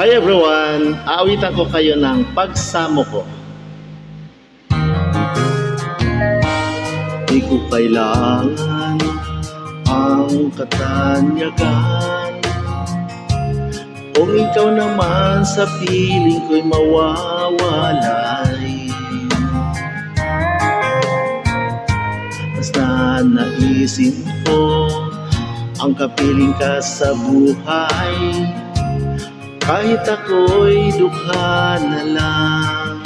Hi everyone! Aawitan ko kayo ng pagsamo ko. Di ko kailangan ang katanyagan, kung ikaw naman sa piling ko'y mawawalay. Basta naisip ko ang kapiling ka sa buhay, kahit ako'y dukha na lang.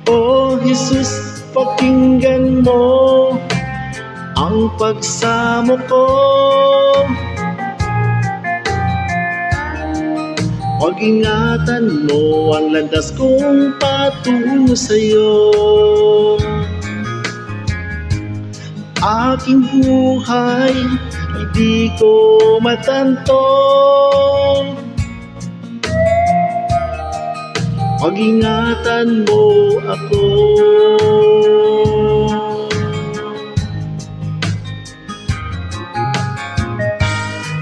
Oh Jesus, pakinggan mo ang pagsamo ko. Pag-ingatan mo ang landas kong patungo sa'yo. Aking buhay ay di ko matanto, pag-ingatan mo ako.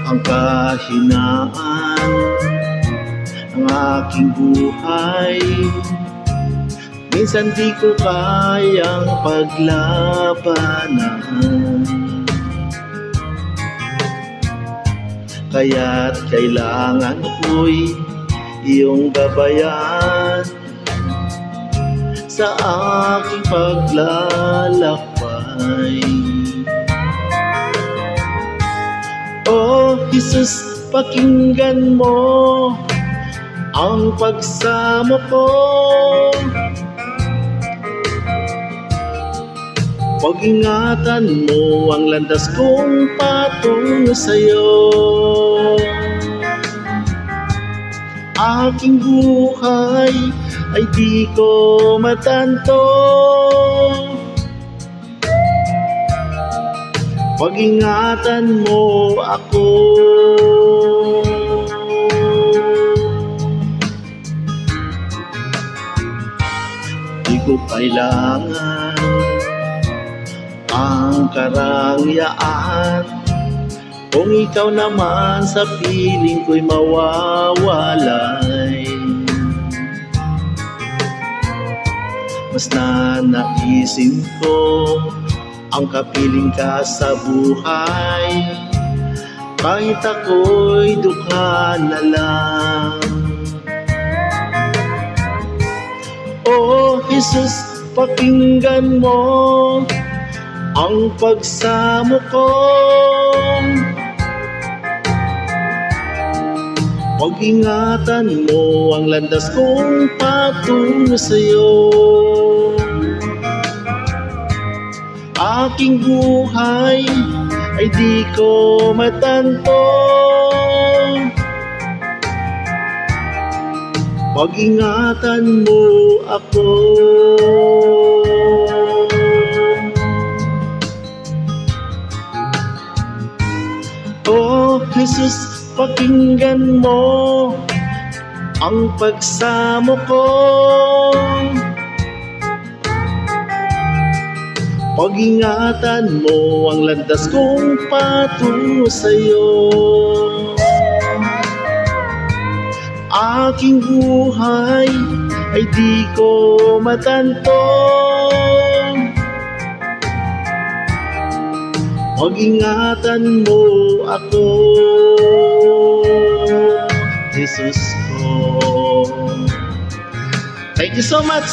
Ang kahinaan ng aking buhay, minsan di ko kayang paglabanan, kaya't kailangan ko'y iyong gabayan sa aking paglalakbay. Oh Jesus, pakinggan mo ang pagsamo ko. Pag-ingatan mo ang landas kong patungo sa'yo. Aking buhay ay di ko matanto, pag-ingatan mo ako. Di ko kailangan ang karangyaan, kung ikaw naman sa piling ko'y mawawalay. Basta naisip ko ang kapiling ka sa buhay, kahit ako'y dukha na lang. Oh Jesus, pakinggan mo ang pagsamo ko. Pag-ingatan mo ang landas kong patungo sa'yo. Aking buhay ay di ko matanto, pag-ingatan mo ako. Oh Jesus, pakinggan mo ang pagsamo ko. Pag-ingatan mo ang landas kong patungo sa'yo. Aking buhay ay di ko matanto, pag-ingatan mo ako. Jesus ko. Thank you so much.